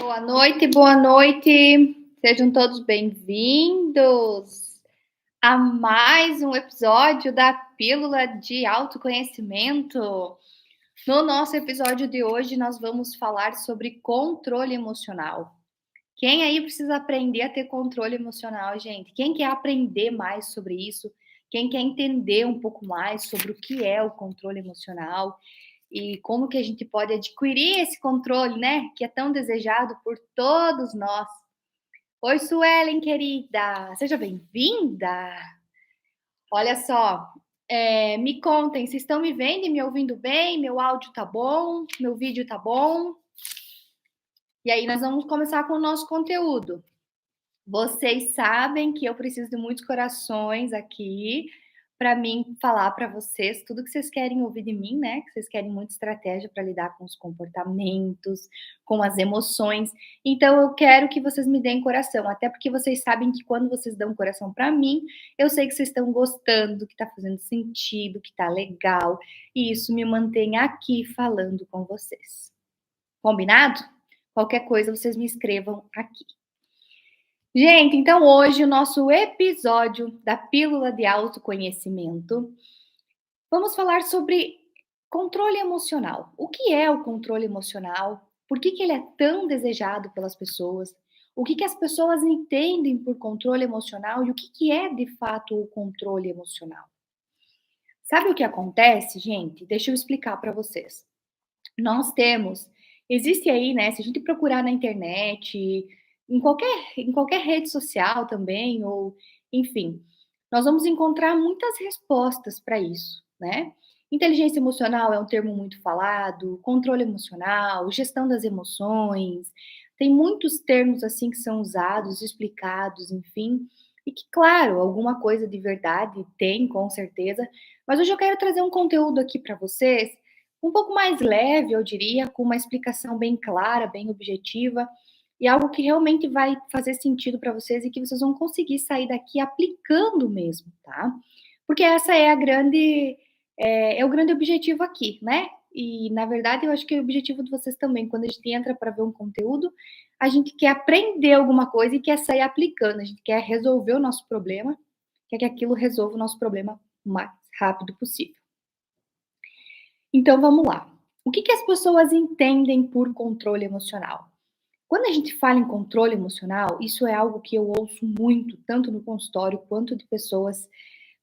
Boa noite, boa noite. Sejam todos bem-vindos a mais um episódio da Pílula de Autoconhecimento. No nosso episódio de hoje, nós vamos falar sobre controle emocional. Quem aí precisa aprender a ter controle emocional, gente? Quem quer aprender mais sobre isso? Quem quer entender um pouco mais sobre o que é o controle emocional? E como que a gente pode adquirir esse controle, né? Que é tão desejado por todos nós. Oi, Suelen, querida! Seja bem-vinda! Olha só, me contem, vocês estão me vendo e me ouvindo bem? Meu áudio tá bom? Meu vídeo tá bom? E aí nós vamos começar com o nosso conteúdo. Vocês sabem que eu preciso de muitos corações aqui para mim falar para vocês tudo que vocês querem ouvir de mim, né? Que vocês querem muita estratégia para lidar com os comportamentos, com as emoções. Então eu quero que vocês me deem coração, até porque vocês sabem que quando vocês dão coração para mim, eu sei que vocês estão gostando, que está fazendo sentido, que está legal, e isso me mantém aqui falando com vocês. Combinado? Qualquer coisa vocês me escrevam aqui. Gente, então hoje o nosso episódio da Pílula de Autoconhecimento, vamos falar sobre controle emocional. O que é o controle emocional? Por que ele é tão desejado pelas pessoas? O que as pessoas entendem por controle emocional e o que é de fato o controle emocional? Sabe o que acontece, gente? Deixa eu explicar para vocês. Existe aí, né? Se a gente procurar na internet, em qualquer rede social também, ou enfim, nós vamos encontrar muitas respostas para isso, né? Inteligência emocional é um termo muito falado, controle emocional, gestão das emoções, tem muitos termos assim que são usados, explicados, enfim, e que, claro, alguma coisa de verdade tem, com certeza, mas hoje eu quero trazer um conteúdo aqui para vocês um pouco mais leve, eu diria, com uma explicação bem clara, bem objetiva, e algo que realmente vai fazer sentido para vocês e que vocês vão conseguir sair daqui aplicando mesmo, tá? Porque essa é o grande objetivo aqui, né? E na verdade eu acho que é o objetivo de vocês também, quando a gente entra para ver um conteúdo, a gente quer aprender alguma coisa e quer sair aplicando, a gente quer resolver o nosso problema, quer que aquilo resolva o nosso problema o mais rápido possível. Então vamos lá. O que as pessoas entendem por controle emocional? Quando a gente fala em controle emocional, isso é algo que eu ouço muito, tanto no consultório quanto de pessoas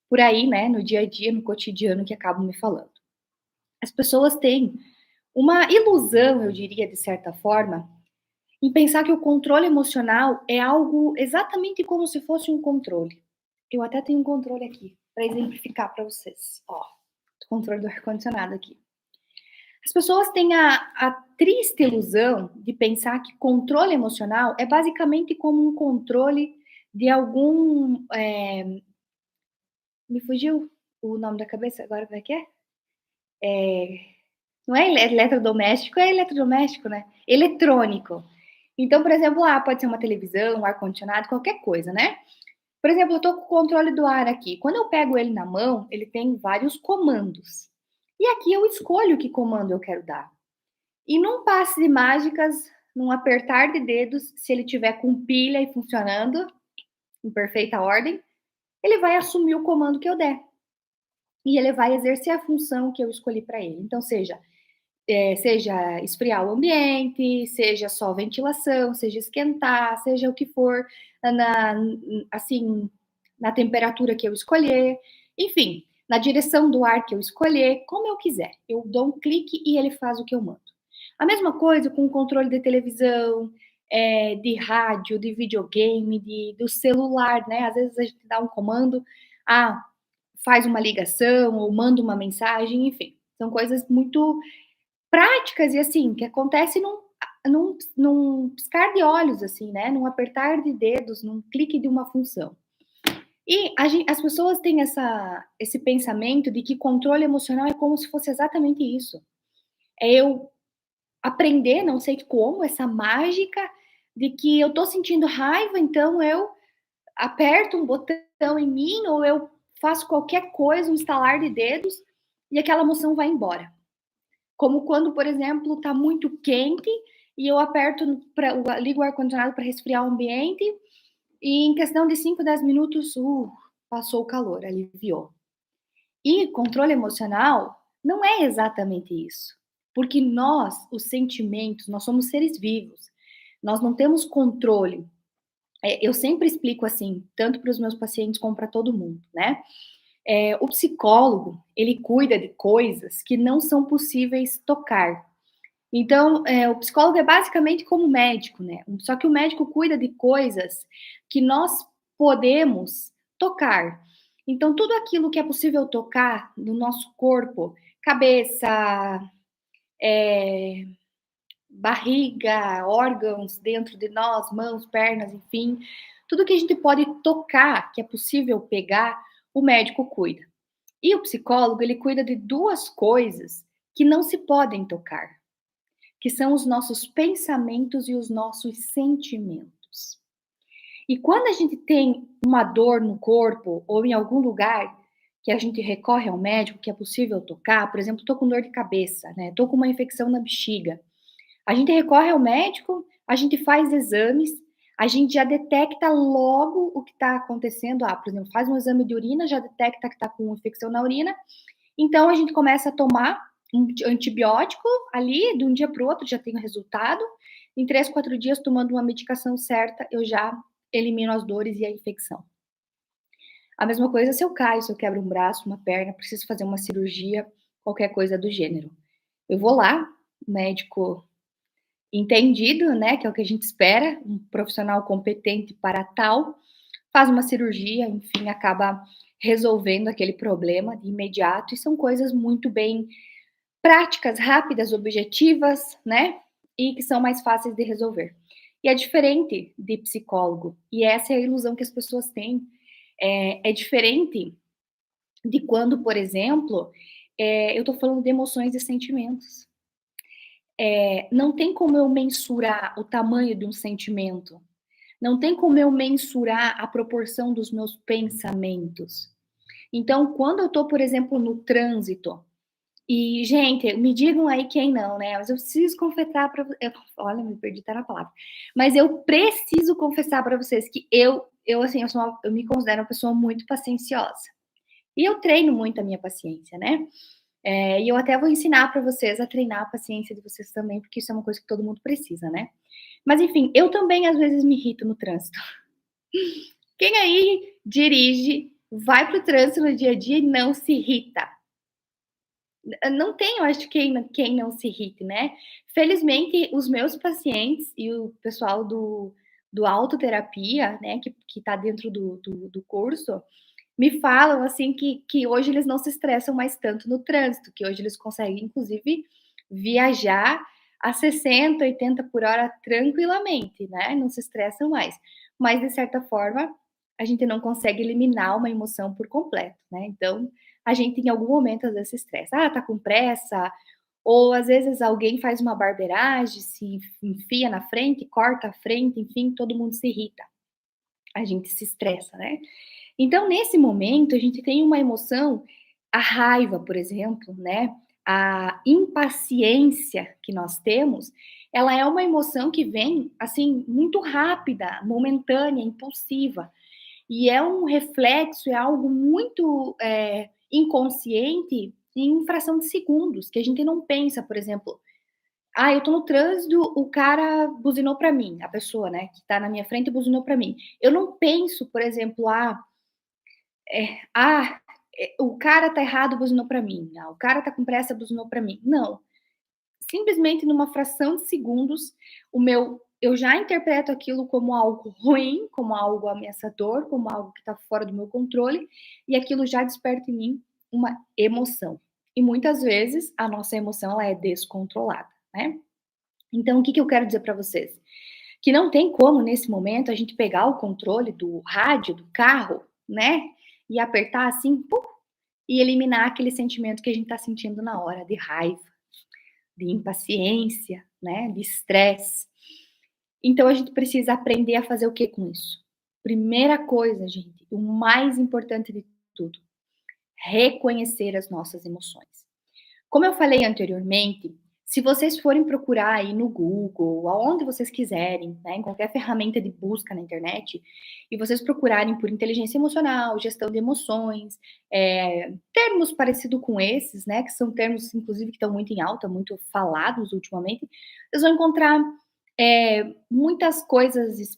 por aí, né, no dia a dia, no cotidiano, que acabam me falando. As pessoas têm uma ilusão, eu diria, de certa forma, em pensar que o controle emocional é algo exatamente como se fosse um controle. Eu até tenho um controle aqui, para exemplificar para vocês. Ó, o controle do ar-condicionado aqui. As pessoas têm a triste ilusão de pensar que controle emocional é basicamente como um controle de algum. Me fugiu o nome da cabeça agora, como é que é? Não é eletrodoméstico, é eletrodoméstico, né? Eletrônico. Então, por exemplo, pode ser uma televisão, um ar-condicionado, qualquer coisa, né? Por exemplo, eu estou com o controle do ar aqui. Quando eu pego ele na mão, ele tem vários comandos. E aqui eu escolho que comando eu quero dar. E num passe de mágicas, num apertar de dedos, se ele tiver com pilha e funcionando em perfeita ordem, ele vai assumir o comando que eu der. E ele vai exercer a função que eu escolhi para ele. Então, seja esfriar o ambiente, seja só ventilação, seja esquentar, seja o que for, assim, na temperatura que eu escolher, enfim, na direção do ar que eu escolher, como eu quiser. Eu dou um clique e ele faz o que eu mando. A mesma coisa com o controle de televisão, de rádio, de videogame, do celular, né? Às vezes a gente dá um comando, faz uma ligação ou manda uma mensagem, enfim. São coisas muito práticas e assim, que acontece num piscar de olhos, assim, né? Num apertar de dedos, num clique de uma função. E as pessoas têm esse pensamento de que controle emocional é como se fosse exatamente isso. É eu aprender, não sei como, essa mágica de que eu tô sentindo raiva, então eu aperto um botão em mim ou eu faço qualquer coisa, um estalar de dedos e aquela emoção vai embora. Como quando, por exemplo, tá muito quente e eu ligo o ar-condicionado para resfriar o ambiente, e em questão de 5, 10 minutos, passou o calor, aliviou. E controle emocional não é exatamente isso, porque nós, os sentimentos, nós somos seres vivos, nós não temos controle. Eu sempre explico assim, tanto para os meus pacientes como para todo mundo, né? O psicólogo, ele cuida de coisas que não são possíveis tocar. Então, o psicólogo é basicamente como médico, né? Só que o médico cuida de coisas que nós podemos tocar. Então, tudo aquilo que é possível tocar no nosso corpo, cabeça, barriga, órgãos dentro de nós, mãos, pernas, enfim, tudo que a gente pode tocar, que é possível pegar, o médico cuida. E o psicólogo, ele cuida de duas coisas que não se podem tocar, que são os nossos pensamentos e os nossos sentimentos. E quando a gente tem uma dor no corpo ou em algum lugar que a gente recorre ao médico, que é possível tocar, por exemplo, estou com dor de cabeça, né? Estou com uma infecção na bexiga. A gente recorre ao médico, a gente faz exames, a gente já detecta logo o que está acontecendo. Por exemplo, faz um exame de urina, já detecta que está com infecção na urina. Então, a gente começa a tomar um antibiótico ali, de um dia para o outro, já tem o resultado. Em 3, 4 dias, tomando uma medicação certa, eu já elimino as dores e a infecção. A mesma coisa se eu caio, se eu quebro um braço, uma perna, preciso fazer uma cirurgia, qualquer coisa do gênero. Eu vou lá, o médico entendido, né, que é o que a gente espera, um profissional competente para tal, faz uma cirurgia, enfim, acaba resolvendo aquele problema de imediato, e são coisas muito bem práticas, rápidas, objetivas, né, e que são mais fáceis de resolver. E é diferente de psicólogo, e essa é a ilusão que as pessoas têm. É diferente de quando, por exemplo, eu estou falando de emoções e sentimentos. Não tem como eu mensurar o tamanho de um sentimento. Não tem como eu mensurar a proporção dos meus pensamentos. Então, quando eu estou, por exemplo, no trânsito, e, gente, me digam aí quem não, né? Mas eu preciso confessar para vocês. Olha, me perdi até na palavra. Mas eu preciso confessar para vocês que assim, eu me considero uma pessoa muito pacienciosa. E eu treino muito a minha paciência, né? E eu até vou ensinar para vocês a treinar a paciência de vocês também, porque isso é uma coisa que todo mundo precisa, né? Mas enfim, eu também às vezes me irrito no trânsito. Quem aí dirige, vai pro trânsito no dia a dia e não se irrita? Não tem, eu acho, quem não se irrite, né? Felizmente, os meus pacientes e o pessoal do autoterapia, né, que tá dentro do curso, me falam, assim, que hoje eles não se estressam mais tanto no trânsito, que hoje eles conseguem, inclusive, viajar a 60, 80 por hora tranquilamente, né? Não se estressam mais. Mas, de certa forma, a gente não consegue eliminar uma emoção por completo, né? Então, a gente em algum momento às vezes se estressa. Tá com pressa, ou às vezes alguém faz uma barbeiragem, se enfia na frente, corta a frente, enfim, todo mundo se irrita. A gente se estressa, né? Então, nesse momento, a gente tem uma emoção, a raiva, por exemplo, né? A impaciência que nós temos, ela é uma emoção que vem assim muito rápida, momentânea, impulsiva. E é um reflexo, é algo muito inconsciente em fração de segundos, que a gente não pensa, por exemplo, eu tô no trânsito, o cara buzinou para mim, a pessoa, né, que tá na minha frente buzinou para mim. Eu não penso, por exemplo, o cara tá errado, buzinou para mim. O cara tá com pressa, buzinou para mim. Não. Simplesmente numa fração de segundos, eu já interpreto aquilo como algo ruim, como algo ameaçador, como algo que está fora do meu controle, e aquilo já desperta em mim uma emoção. E muitas vezes a nossa emoção ela é descontrolada, né? Então, o que eu quero dizer para vocês? Que não tem como, nesse momento, a gente pegar o controle do rádio, do carro, né? E apertar assim, pum, e eliminar aquele sentimento que a gente está sentindo na hora, de raiva, de impaciência, né, de estresse. Então a gente precisa aprender a fazer o que com isso? Primeira coisa, gente, o mais importante de tudo, reconhecer as nossas emoções. Como eu falei anteriormente, Se vocês forem procurar aí no Google, aonde vocês quiserem, né, em qualquer ferramenta de busca na internet, e vocês procurarem por inteligência emocional, gestão de emoções, termos parecidos com esses, né, que são termos, inclusive, que estão muito em alta, muito falados ultimamente, vocês vão encontrar muitas coisas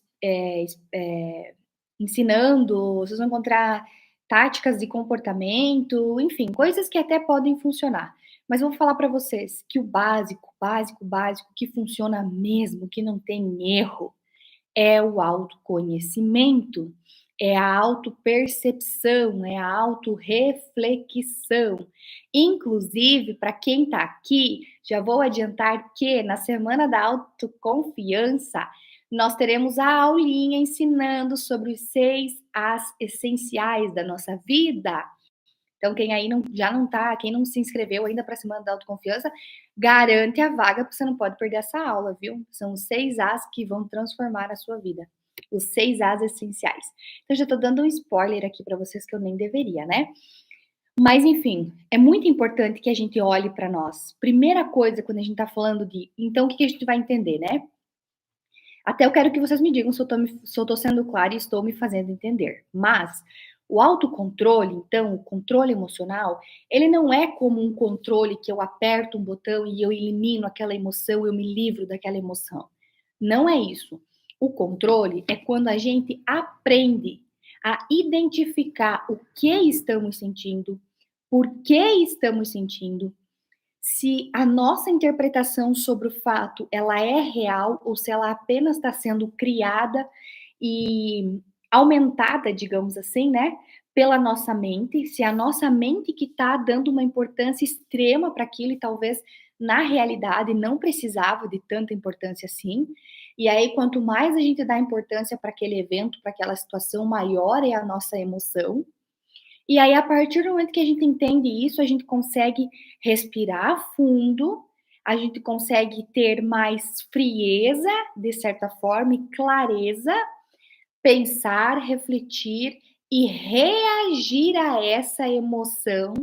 ensinando, vocês vão encontrar táticas de comportamento, enfim, coisas que até podem funcionar. Mas eu vou falar para vocês que o básico, básico, básico, que funciona mesmo, que não tem erro, é o autoconhecimento, é a autopercepção, é a autorreflexão. Inclusive, para quem está aqui, já vou adiantar que na semana da autoconfiança, nós teremos a aulinha ensinando sobre os 6 As essenciais da nossa vida. Então, quem aí já não tá, quem não se inscreveu ainda para a Semana da Autoconfiança, garante a vaga, porque você não pode perder essa aula, viu? São os 6 As que vão transformar a sua vida. Os 6 As essenciais. Então, já tô dando um spoiler aqui para vocês que eu nem deveria, né? Mas, enfim, é muito importante que a gente olhe para nós. Primeira coisa, quando a gente tá falando de. Então, o que a gente vai entender, né? Até eu quero que vocês me digam se eu tô sendo clara e estou me fazendo entender. Mas o autocontrole, então, o controle emocional, ele não é como um controle que eu aperto um botão e eu elimino aquela emoção, eu me livro daquela emoção. Não é isso. O controle é quando a gente aprende a identificar o que estamos sentindo, por que estamos sentindo, se a nossa interpretação sobre o fato ela é real ou se ela apenas está sendo criada e aumentada, digamos assim, né, pela nossa mente, se a nossa mente que está dando uma importância extrema para aquilo e talvez na realidade não precisava de tanta importância assim. E aí, quanto mais a gente dá importância para aquele evento, para aquela situação, maior é a nossa emoção. E aí, a partir do momento que a gente entende isso, a gente consegue respirar fundo, a gente consegue ter mais frieza, de certa forma, e clareza, pensar, refletir e reagir a essa emoção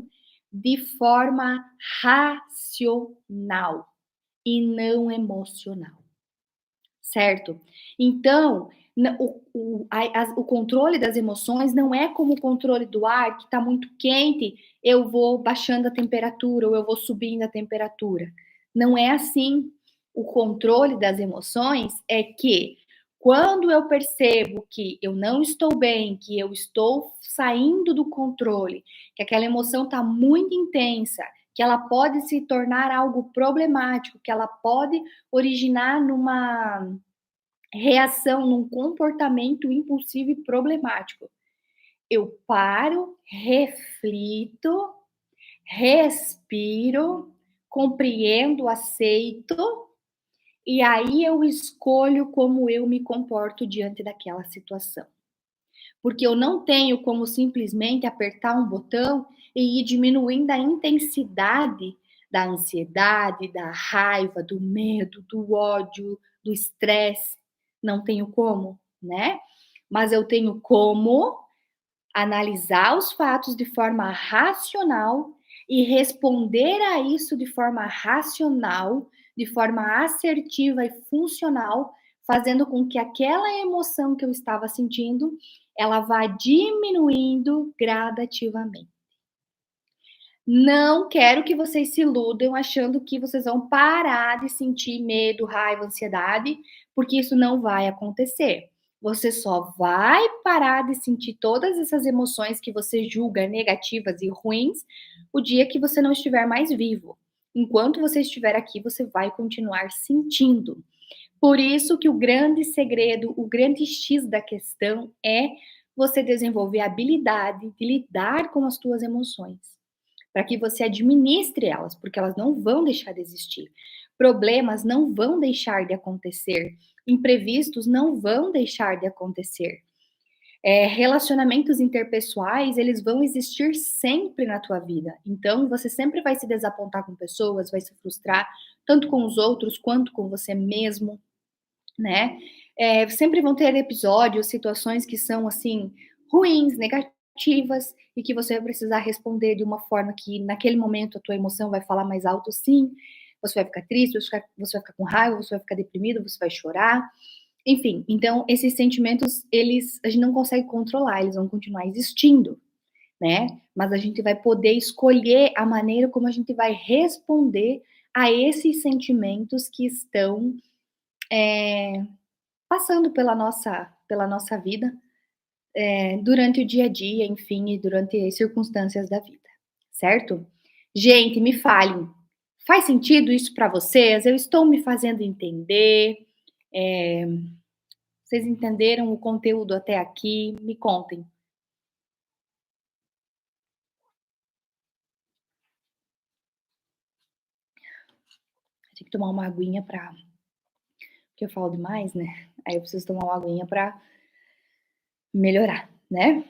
de forma racional e não emocional, certo? Então, o controle das emoções não é como o controle do ar, que está muito quente, eu vou baixando a temperatura ou eu vou subindo a temperatura. Não é assim. O controle das emoções é que quando eu percebo que eu não estou bem, que eu estou saindo do controle, que aquela emoção está muito intensa, que ela pode se tornar algo problemático, que ela pode originar numa reação, num comportamento impulsivo e problemático. Eu paro, reflito, respiro, compreendo, aceito, e aí eu escolho como eu me comporto diante daquela situação. Porque eu não tenho como simplesmente apertar um botão e ir diminuindo a intensidade da ansiedade, da raiva, do medo, do ódio, do estresse. Não tenho como, né? Mas eu tenho como analisar os fatos de forma racional e responder a isso de forma racional, de forma assertiva e funcional, fazendo com que aquela emoção que eu estava sentindo, ela vá diminuindo gradativamente. Não quero que vocês se iludam achando que vocês vão parar de sentir medo, raiva, ansiedade, porque isso não vai acontecer. Você só vai parar de sentir todas essas emoções que você julga negativas e ruins o dia que você não estiver mais vivo. Enquanto você estiver aqui, você vai continuar sentindo. Por isso que o grande segredo, o grande X da questão é você desenvolver a habilidade de lidar com as suas emoções, para que você administre elas, porque elas não vão deixar de existir. Problemas não vão deixar de acontecer. Imprevistos não vão deixar de acontecer. Relacionamentos interpessoais, eles vão existir sempre na tua vida. Então, você sempre vai se desapontar com pessoas, vai se frustrar, tanto com os outros quanto com você mesmo, né? Sempre vão ter episódios, situações que são, assim, ruins, negativas, e que você vai precisar responder de uma forma que, naquele momento, a tua emoção vai falar mais alto, sim. você vai ficar triste, você vai ficar com raiva, você vai ficar deprimido, você vai chorar, enfim. Então, esses sentimentos, a gente não consegue controlar, eles vão continuar existindo, né? Mas a gente vai poder escolher a maneira como a gente vai responder a esses sentimentos que estão passando pela nossa vida, durante o dia a dia, enfim, e durante as circunstâncias da vida, certo? Gente, me falem, faz sentido isso para vocês? Eu estou me fazendo entender? É, vocês entenderam o conteúdo até aqui? Me contem. Tem que tomar uma aguinha para, porque eu falo demais, né? Aí eu preciso tomar uma aguinha para melhorar, né?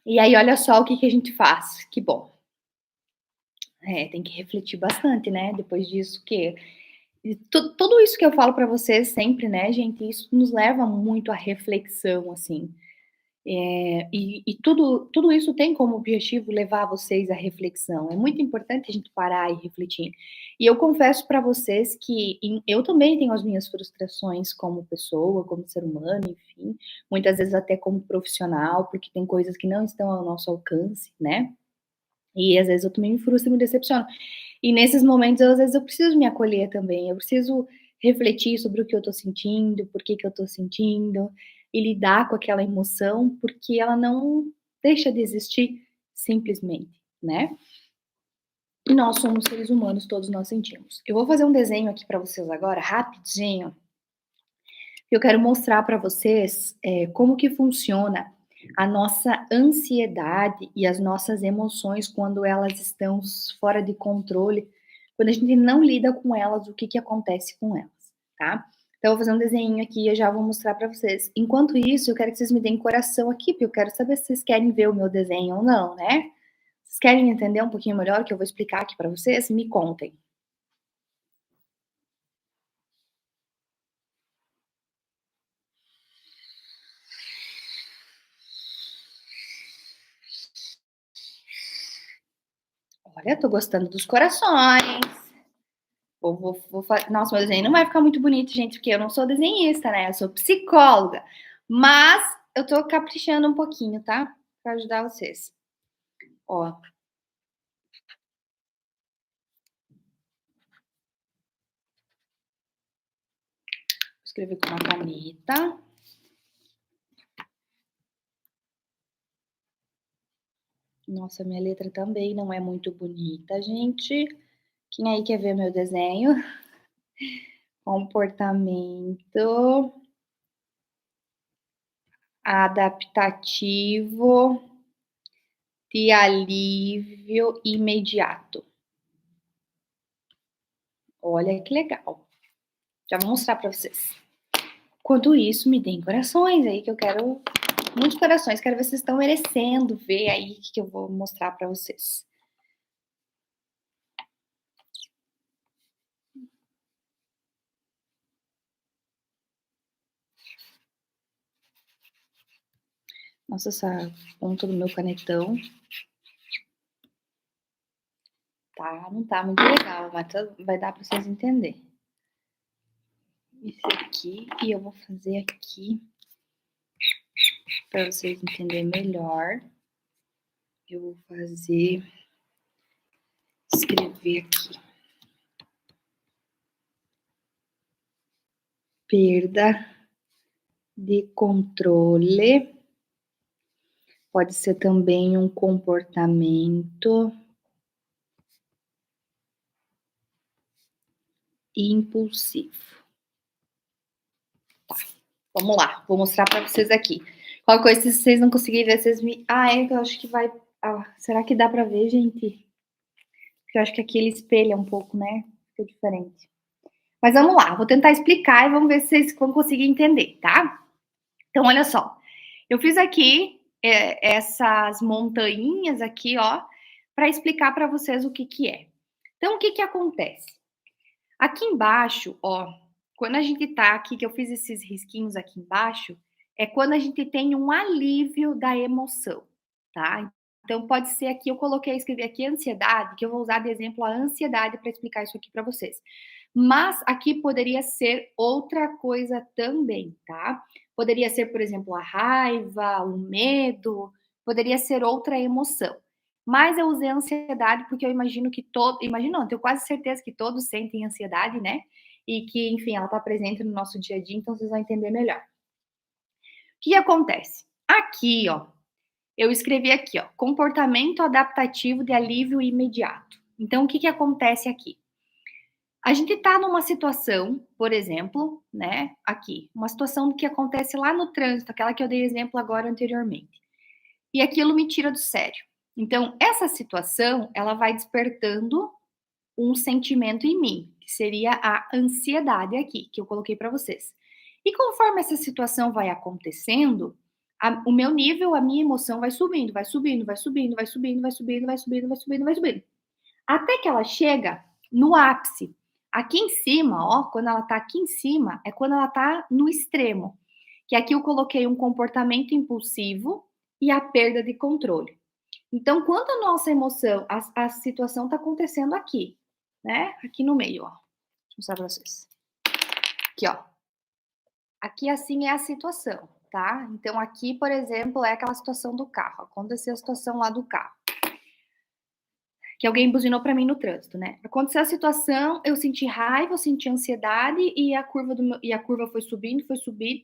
E aí, olha só o que, que a gente faz. Que bom. Tem que refletir bastante, né? Depois disso, que tudo isso que eu falo para vocês sempre, né, gente? Isso nos leva muito à reflexão, assim. E tudo isso tem como objetivo levar vocês à reflexão. É muito importante a gente parar e refletir. E eu confesso para vocês que eu também tenho as minhas frustrações como pessoa, como ser humano, enfim, muitas vezes até como profissional, porque tem coisas que não estão ao nosso alcance, né? E às vezes eu também me frustro e me decepciono. E nesses momentos, às vezes eu preciso me acolher também, eu preciso refletir sobre o que eu tô sentindo, por que que eu tô sentindo, e lidar com aquela emoção, porque ela não deixa de existir simplesmente, né. E nós somos seres humanos, todos nós sentimos. Eu vou fazer um desenho aqui para vocês agora, rapidinho, eu quero mostrar para vocês, como que funciona a nossa ansiedade e as nossas emoções quando elas estão fora de controle, quando a gente não lida com elas, o que que acontece com elas, tá. Então eu vou fazer um desenho aqui e eu já vou mostrar para vocês. Enquanto isso, eu quero que vocês me deem coração aqui, porque eu quero saber se vocês querem ver o meu desenho ou não, né. Vocês querem entender um pouquinho melhor o que eu vou explicar aqui para vocês? Me contem. Olha, tô gostando dos corações. Nossa, meu desenho não vai ficar muito bonito, gente, porque eu não sou desenhista, né? Eu sou psicóloga. Mas eu tô caprichando um pouquinho, tá? Pra ajudar vocês. Ó, vou escrever com uma caneta. Nossa, minha letra também não é muito bonita, gente. Quem aí quer ver meu desenho? Comportamento adaptativo de alívio imediato. Olha que legal. Já vou mostrar para vocês. Enquanto isso, me deem corações aí, que eu quero muitos corações. Quero ver se vocês estão merecendo ver aí o que eu vou mostrar para vocês. Nossa, essa ponta do meu canetão não tá muito legal, mas vai dar para vocês entenderem. Esse aqui, e eu vou fazer aqui para vocês entenderem melhor. Eu vou escrever aqui. Perda de controle. Pode ser também um comportamento impulsivo. Tá, vamos lá, vou mostrar para vocês aqui. Qualquer coisa, se vocês não conseguirem ver, vocês me. Eu acho que vai. Será que dá para ver, gente? Porque eu acho que aqui ele espelha um pouco, né? Fica diferente. Mas vamos lá, vou tentar explicar e vamos ver se vocês vão conseguir entender, tá? Então, olha só. Eu fiz aqui essas montanhas aqui, ó, para explicar para vocês o que que é. Então, o que que acontece? Aqui embaixo, ó, quando a gente tá aqui, que eu fiz esses risquinhos aqui embaixo, é quando a gente tem um alívio da emoção, tá? Então pode ser aqui, eu escrevi aqui ansiedade, que eu vou usar de exemplo a ansiedade para explicar isso aqui para vocês. Mas aqui poderia ser outra coisa também, tá? Poderia ser, por exemplo, a raiva, o medo, poderia ser outra emoção. Mas eu usei a ansiedade porque eu imagino que imagino não, tenho quase certeza que todos sentem ansiedade, né? E que, enfim, ela está presente no nosso dia a dia, então vocês vão entender melhor. O que acontece? Aqui, ó, eu escrevi aqui, ó, comportamento adaptativo de alívio imediato. Então, o que acontece aqui? A gente está numa situação, por exemplo, né, aqui, uma situação que acontece lá no trânsito, aquela que eu dei exemplo agora anteriormente. E aquilo me tira do sério. Então, essa situação, ela vai despertando um sentimento em mim, que seria a ansiedade aqui, que eu coloquei para vocês. E conforme essa situação vai acontecendo, o meu nível, a minha emoção vai subindo, vai subindo, vai subindo, vai subindo, vai subindo, vai subindo, vai subindo, vai subindo. Até que ela chega no ápice. Aqui em cima, ó, quando ela tá aqui em cima, é quando ela tá no extremo. Que aqui eu coloquei um comportamento impulsivo e a perda de controle. Então, quando a nossa emoção, a situação tá acontecendo aqui, né? Aqui no meio, ó. Deixa eu mostrar pra vocês. Aqui, ó. Aqui assim é a situação, tá? Então, aqui, por exemplo, é aquela situação do carro. Aconteceu a situação lá do carro. Que alguém buzinou para mim no trânsito, né? Aconteceu a situação, eu senti raiva, eu senti ansiedade e a curva foi subindo,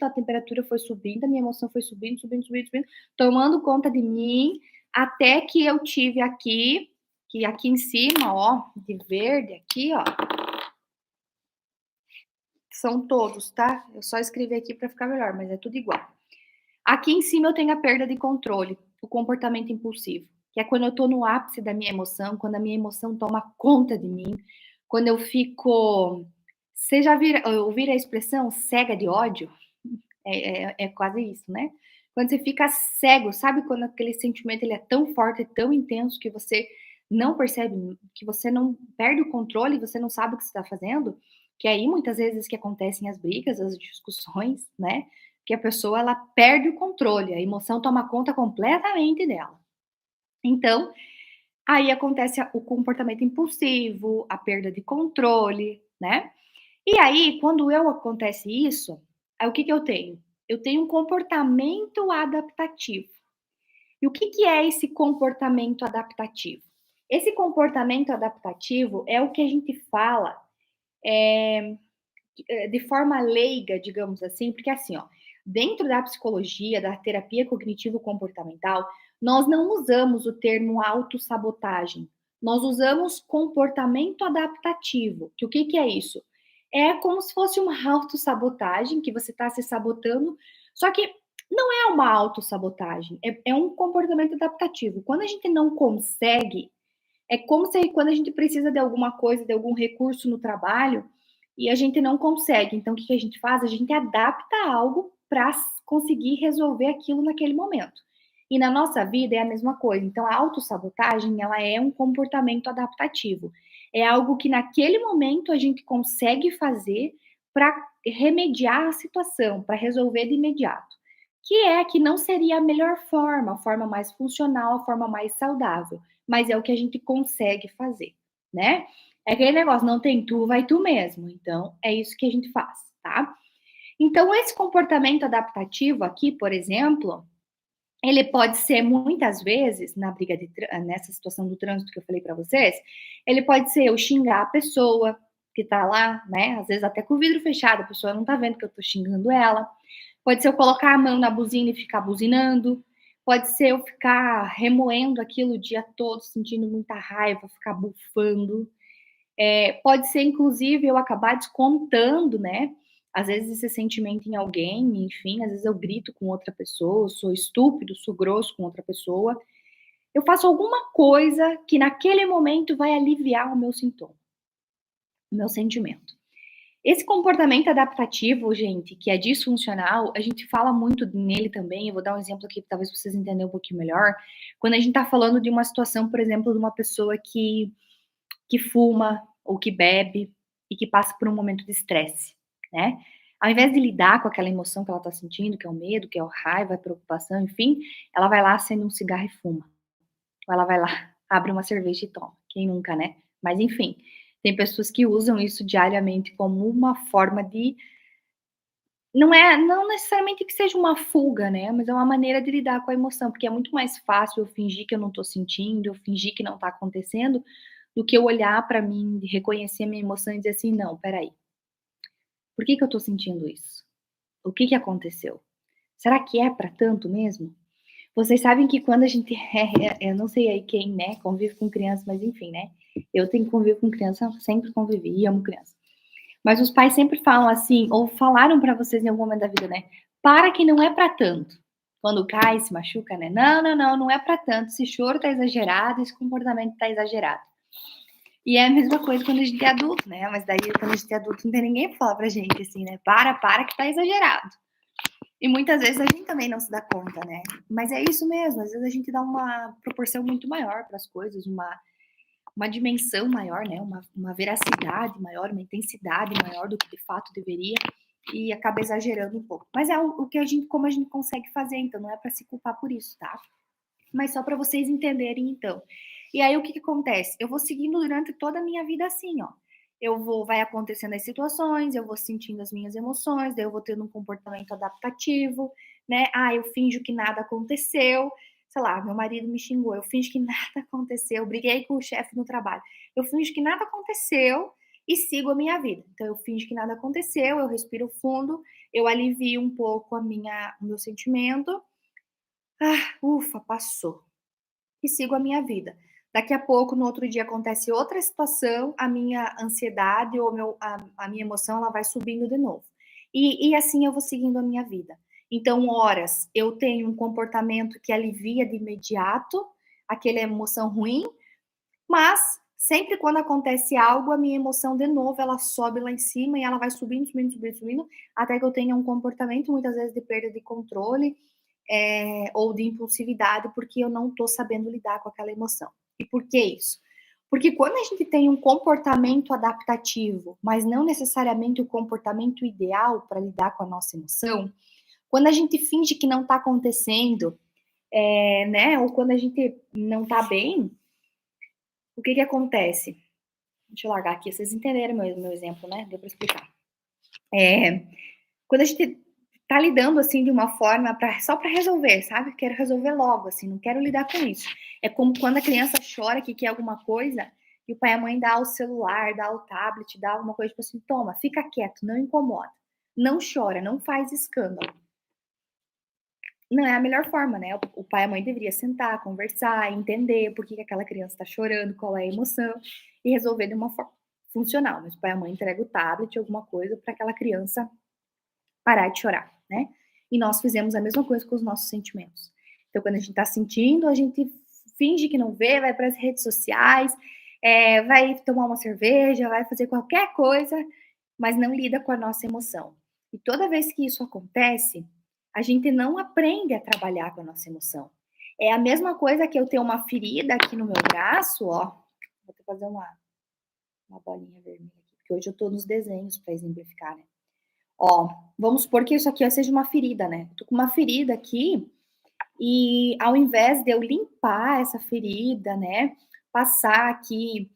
a temperatura foi subindo, a minha emoção foi subindo, subindo, subindo, subindo, tomando conta de mim, até que eu tive aqui, que aqui em cima, ó, de verde aqui, ó, são todos, tá? Eu só escrevi aqui para ficar melhor, mas é tudo igual. Aqui em cima eu tenho a perda de controle, o comportamento impulsivo, que é quando eu tô no ápice da minha emoção, quando a minha emoção toma conta de mim, quando eu fico. Você já ouviram a expressão cega de ódio? É quase isso, né? Quando você fica cego, sabe quando aquele sentimento ele é tão forte, tão intenso que você não percebe, que você não perde o controle, você não sabe o que você está fazendo? Que é aí muitas vezes que acontecem as brigas, as discussões, né? Que a pessoa ela perde o controle, a emoção toma conta completamente dela. Então, aí acontece o comportamento impulsivo, a perda de controle, né? E aí, quando acontece isso, aí o que eu tenho? Eu tenho um comportamento adaptativo. E o que é esse comportamento adaptativo? Esse comportamento adaptativo é o que a gente fala de forma leiga, digamos assim, porque assim, ó, dentro da psicologia, da terapia cognitivo-comportamental, nós não usamos o termo autossabotagem, nós usamos comportamento adaptativo. Que o que é isso? É como se fosse uma autossabotagem, que você está se sabotando, só que não é uma autossabotagem, é um comportamento adaptativo. Quando a gente não consegue, é como se quando a gente precisa de alguma coisa, de algum recurso no trabalho, e a gente não consegue. Então, o que a gente faz? A gente adapta algo para conseguir resolver aquilo naquele momento. E na nossa vida é a mesma coisa. Então, a autossabotagem, ela é um comportamento adaptativo. É algo que naquele momento a gente consegue fazer para remediar a situação, para resolver de imediato. Que não seria a melhor forma, a forma mais funcional, a forma mais saudável, mas é o que a gente consegue fazer, né? É aquele negócio, não tem tu, vai tu mesmo. Então, é isso que a gente faz, tá? Então, esse comportamento adaptativo aqui, por exemplo, ele pode ser muitas vezes, nessa situação do trânsito que eu falei para vocês, ele pode ser eu xingar a pessoa que tá lá, né? Às vezes até com o vidro fechado, a pessoa não tá vendo que eu tô xingando ela. Pode ser eu colocar a mão na buzina e ficar buzinando. Pode ser eu ficar remoendo aquilo o dia todo, sentindo muita raiva, ficar bufando. Pode ser, inclusive, eu acabar descontando, né? Às vezes esse sentimento em alguém, enfim, às vezes eu grito com outra pessoa, sou estúpido, sou grosso com outra pessoa. Eu faço alguma coisa que naquele momento vai aliviar o meu sintoma, o meu sentimento. Esse comportamento adaptativo, gente, que é disfuncional, a gente fala muito nele também. Eu vou dar um exemplo aqui, talvez vocês entenderem um pouquinho melhor. Quando a gente está falando de uma situação, por exemplo, de uma pessoa que fuma ou que bebe e que passa por um momento de estresse, né? Ao invés de lidar com aquela emoção que ela está sentindo, que é o medo, que é a raiva, a preocupação, enfim, ela vai lá, acende um cigarro e fuma. Ou ela vai lá, abre uma cerveja e toma. Quem nunca, né? Mas enfim, tem pessoas que usam isso diariamente como uma forma de não necessariamente que seja uma fuga, né, mas é uma maneira de lidar com a emoção, porque é muito mais fácil eu fingir que eu não tô sentindo, eu fingir que não tá acontecendo, do que eu olhar pra mim, reconhecer a minha emoção e dizer assim: "Não, espera aí, por que que eu tô sentindo isso? O que que aconteceu? Será que é pra tanto mesmo?". Vocês sabem que quando a gente eu não sei aí quem, né, convive com criança, mas enfim, né, eu tenho convívio com criança, sempre convivi e amo criança. Mas os pais sempre falam assim, ou falaram pra vocês em algum momento da vida, né: "Para que não é pra tanto". Quando cai, se machuca, né: "Não, não, não, não é pra tanto, esse choro tá exagerado, esse comportamento tá exagerado". E é a mesma coisa quando a gente é adulto, né, mas daí quando a gente é adulto não tem ninguém pra falar pra gente assim, né: Para que tá exagerado". E muitas vezes a gente também não se dá conta, né. Mas é isso mesmo, às vezes a gente dá uma proporção muito maior para as coisas, uma dimensão maior, né, uma veracidade maior, uma intensidade maior do que de fato deveria, e acaba exagerando um pouco. Mas é o que a gente como a gente consegue fazer, então não é para se culpar por isso, tá. Mas só para vocês entenderem então. E aí o que que acontece? Eu vou seguindo durante toda a minha vida assim, ó. Vai acontecendo as situações, eu vou sentindo as minhas emoções, daí eu vou tendo um comportamento adaptativo, né. Ah, eu finjo que nada aconteceu, sei lá, meu marido me xingou, eu finjo que nada aconteceu, briguei com o chefe no trabalho, eu finjo que nada aconteceu e sigo a minha vida. Então eu finjo que nada aconteceu, eu respiro fundo, eu alivio um pouco o meu sentimento. "Ah, ufa, passou", e sigo a minha vida. Daqui a pouco, no outro dia, acontece outra situação, a minha ansiedade ou a minha emoção, ela vai subindo de novo. E assim eu vou seguindo a minha vida. Então, horas eu tenho um comportamento que alivia de imediato aquela emoção ruim, mas sempre quando acontece algo, a minha emoção de novo ela sobe lá em cima e ela vai subindo, subindo, subindo, subindo, até que eu tenha um comportamento muitas vezes de perda de controle, ou de impulsividade, porque eu não estou sabendo lidar com aquela emoção. E por que isso? Porque quando a gente tem um comportamento adaptativo, mas não necessariamente o comportamento ideal para lidar com a nossa emoção, quando a gente finge que não está acontecendo, né, ou quando a gente não está bem, o que que acontece? Deixa eu largar aqui, vocês entenderam meu exemplo, né? Deu para explicar. É, quando a gente tá lidando, assim, de uma forma só para resolver, sabe? Quero resolver logo, assim, não quero lidar com isso. É como quando a criança chora que quer alguma coisa e o pai e a mãe dá o celular, dá o tablet, dá alguma coisa, tipo assim: "Toma, fica quieto, não incomoda, não chora, não faz escândalo". Não é a melhor forma, né? O pai e a mãe deveria sentar, conversar, entender por que que aquela criança está chorando, qual é a emoção e resolver de uma forma funcional. Mas o pai e a mãe entrega o tablet, alguma coisa para aquela criança parar de chorar, né? E nós fizemos a mesma coisa com os nossos sentimentos. Então, quando a gente está sentindo, a gente finge que não vê, vai para as redes sociais, vai tomar uma cerveja, vai fazer qualquer coisa, mas não lida com a nossa emoção. E toda vez que isso acontece, a gente não aprende a trabalhar com a nossa emoção. É a mesma coisa que eu ter uma ferida aqui no meu braço, ó. Vou até fazer uma bolinha vermelha aqui, porque hoje eu tô nos desenhos para exemplificar, né? Ó, vamos supor que isso aqui ó, seja uma ferida, né? Tô com uma ferida aqui e ao invés de eu limpar essa ferida, né, passar aqui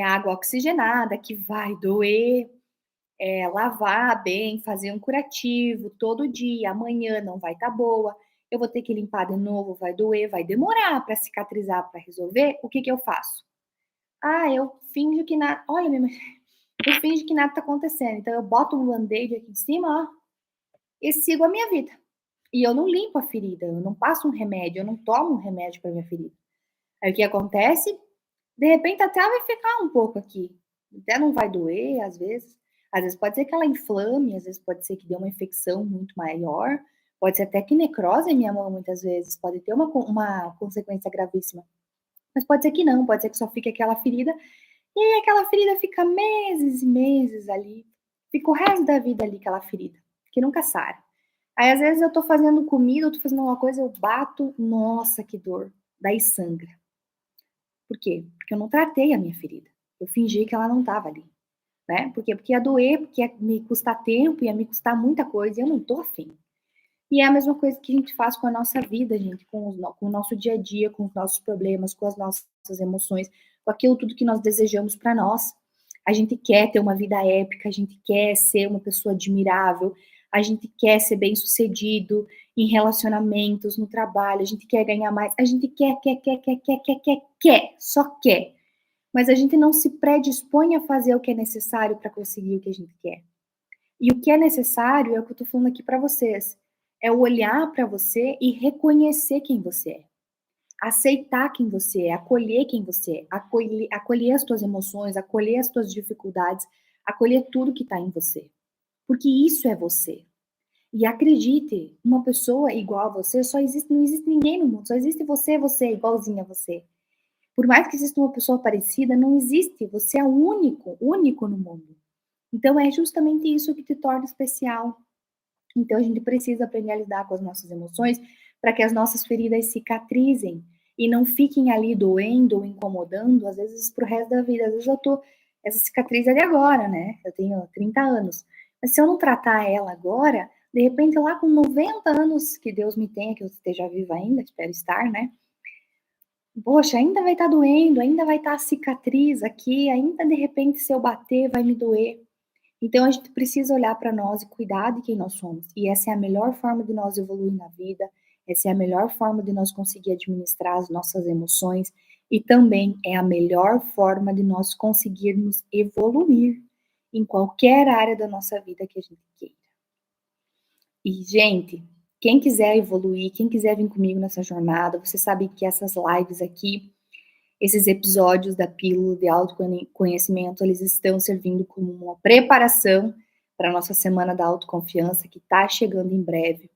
água oxigenada, que vai doer, lavar bem, fazer um curativo todo dia, amanhã não vai estar boa, eu vou ter que limpar de novo, vai doer, vai demorar para cicatrizar, para resolver. O que que eu faço? Ah, eu finjo que nada. Olha, eu finjo que nada tá acontecendo. Então eu boto um band-aid aqui em cima, ó, e sigo a minha vida. E eu não limpo a ferida, eu não passo um remédio, eu não tomo um remédio para minha ferida. Aí o que acontece? De repente até vai ficar um pouco aqui, até não vai doer às vezes pode ser que ela inflame, às vezes pode ser que dê uma infecção muito maior, pode ser até que necrose em minha mão muitas vezes, pode ter uma consequência gravíssima. Mas pode ser que não, pode ser que só fique aquela ferida, e aí aquela ferida fica meses e meses ali, fica o resto da vida ali aquela ferida, que nunca sara. Aí às vezes eu tô fazendo comida, eu tô fazendo alguma coisa, eu bato, nossa que dor, daí sangra. Por quê? Porque eu não tratei a minha ferida, eu fingi que ela não estava ali, né. Por quê? Porque ia doer, porque ia me custar tempo, ia me custar muita coisa e eu não tô afim. E é a mesma coisa que a gente faz com a nossa vida, gente, com o nosso dia a dia, com os nossos problemas, com as nossas emoções, com aquilo tudo que nós desejamos para nós. A gente quer ter uma vida épica, a gente quer ser uma pessoa admirável, a gente quer ser bem-sucedido em relacionamentos, no trabalho, a gente quer ganhar mais, a gente quer, só quer. Mas a gente não se predispõe a fazer o que é necessário para conseguir o que a gente quer. E o que é necessário é o que eu tô falando aqui para vocês. É o olhar para você e reconhecer quem você é. Aceitar quem você é, acolher quem você é, acolher as tuas emoções, acolher as tuas dificuldades, acolher tudo que está em você. Porque isso é você. E acredite, uma pessoa igual a você, não existe ninguém no mundo, só existe você, igualzinha a você. Por mais que exista uma pessoa parecida, não existe, você é único no mundo. Então é justamente isso que te torna especial. Então a gente precisa aprender a lidar com as nossas emoções para que as nossas feridas cicatrizem e não fiquem ali doendo ou incomodando, às vezes pro resto da vida. Às vezes essa cicatriz é de agora, né? Eu tenho 30 anos. Mas se eu não tratar ela agora, de repente lá com 90 anos, que Deus me tenha, que eu esteja viva ainda, espero estar, né? Poxa, ainda vai estar doendo, ainda vai estar a cicatriz aqui, ainda de repente se eu bater vai me doer. Então a gente precisa olhar para nós e cuidar de quem nós somos. E essa é a melhor forma de nós evoluir na vida, essa é a melhor forma de nós conseguir administrar as nossas emoções e também é a melhor forma de nós conseguirmos evoluir em qualquer área da nossa vida que a gente queira. E, gente, quem quiser evoluir, quem quiser vir comigo nessa jornada, você sabe que essas lives aqui, esses episódios da Pílula de Autoconhecimento, eles estão servindo como uma preparação para a nossa Semana da Autoconfiança, que está chegando em breve.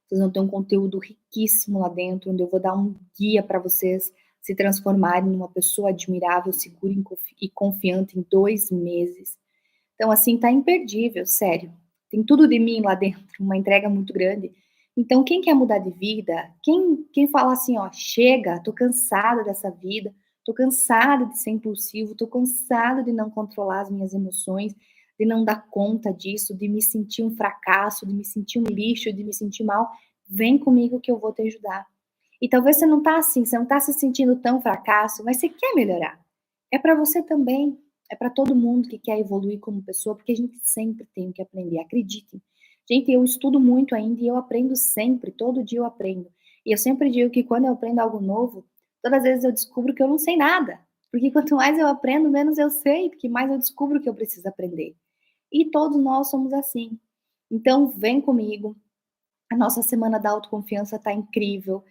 Vocês vão ter um conteúdo riquíssimo lá dentro, onde eu vou dar um guia para vocês se transformarem numa pessoa admirável, segura e confiante em 2 meses. Então, assim, tá imperdível, sério. Tem tudo de mim lá dentro, uma entrega muito grande. Então, quem quer mudar de vida, quem fala assim, ó, chega, tô cansada dessa vida, tô cansada de ser impulsivo, tô cansada de não controlar as minhas emoções, de não dar conta disso, de me sentir um fracasso, de me sentir um lixo, de me sentir mal, vem comigo que eu vou te ajudar. E talvez você não tá assim, você não tá se sentindo tão fracasso, mas você quer melhorar. É para você também, é para todo mundo que quer evoluir como pessoa, porque a gente sempre tem que aprender, acreditem. Gente, eu estudo muito ainda e eu aprendo sempre, todo dia eu aprendo. E eu sempre digo que quando eu aprendo algo novo, todas as vezes eu descubro que eu não sei nada. Porque quanto mais eu aprendo, menos eu sei, porque mais eu descubro que eu preciso aprender. E todos nós somos assim. Então, vem comigo. A nossa semana da autoconfiança está incrível.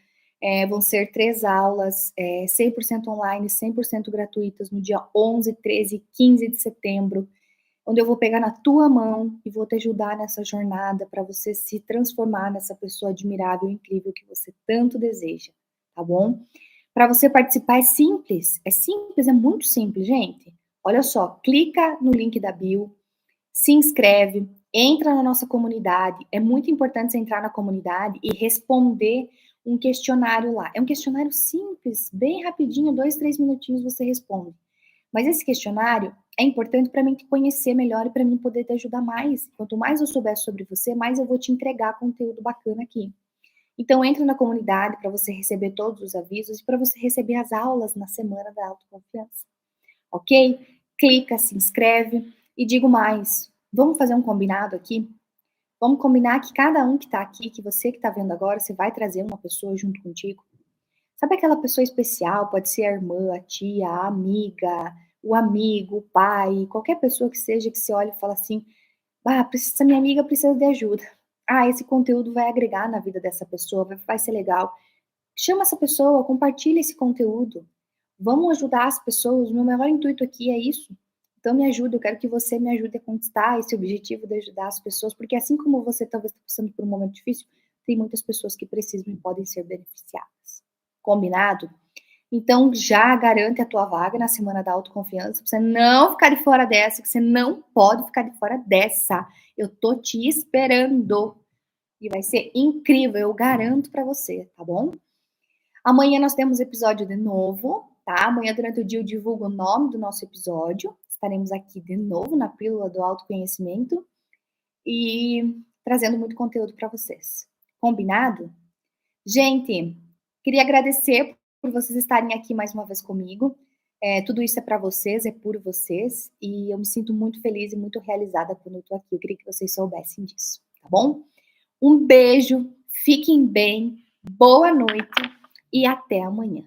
Vão ser 3 aulas, 100% online, 100% gratuitas, no dia 11, 13 e 15 de setembro, onde eu vou pegar na tua mão e vou te ajudar nessa jornada para você se transformar nessa pessoa admirável e incrível que você tanto deseja, tá bom? Para você participar é simples, é muito simples, gente. Olha só, clica no link da bio, se inscreve, entra na nossa comunidade. É muito importante você entrar na comunidade e responder um questionário lá. É um questionário simples, bem rapidinho, 2, 3 minutinhos você responde. Mas esse questionário é importante para mim te conhecer melhor e para mim poder te ajudar mais. Quanto mais eu souber sobre você, mais eu vou te entregar conteúdo bacana aqui. Então entra na comunidade para você receber todos os avisos e para você receber as aulas na semana da autoconfiança. Ok? Clica, se inscreve e digo mais. Vamos fazer um combinado aqui? Vamos combinar que cada um que está aqui, que você que está vendo agora, você vai trazer uma pessoa junto contigo. Sabe aquela pessoa especial? Pode ser a irmã, a tia, a amiga, o amigo, o pai, qualquer pessoa que seja que você olhe e fala assim: ah, essa minha amiga precisa de ajuda. Ah, esse conteúdo vai agregar na vida dessa pessoa, vai ser legal. Chama essa pessoa, compartilha esse conteúdo. Vamos ajudar as pessoas. O meu maior intuito aqui é isso. Então me ajuda, eu quero que você me ajude a conquistar esse objetivo de ajudar as pessoas, porque assim como você talvez está passando por um momento difícil, tem muitas pessoas que precisam e podem ser beneficiadas. Combinado? Então já garante a tua vaga na Semana da Autoconfiança, pra você não ficar de fora dessa, que você não pode ficar de fora dessa. Eu tô te esperando. E vai ser incrível, eu garanto para você, tá bom? Amanhã nós temos episódio de novo, tá? Amanhã durante o dia eu divulgo o nome do nosso episódio. Estaremos aqui de novo na Pílula do Autoconhecimento e trazendo muito conteúdo para vocês. Combinado? Gente, queria agradecer por vocês estarem aqui mais uma vez comigo. Tudo isso é para vocês, é por vocês, e eu me sinto muito feliz e muito realizada quando eu tô aqui. Eu queria que vocês soubessem disso, tá bom? Um beijo, fiquem bem, boa noite e até amanhã.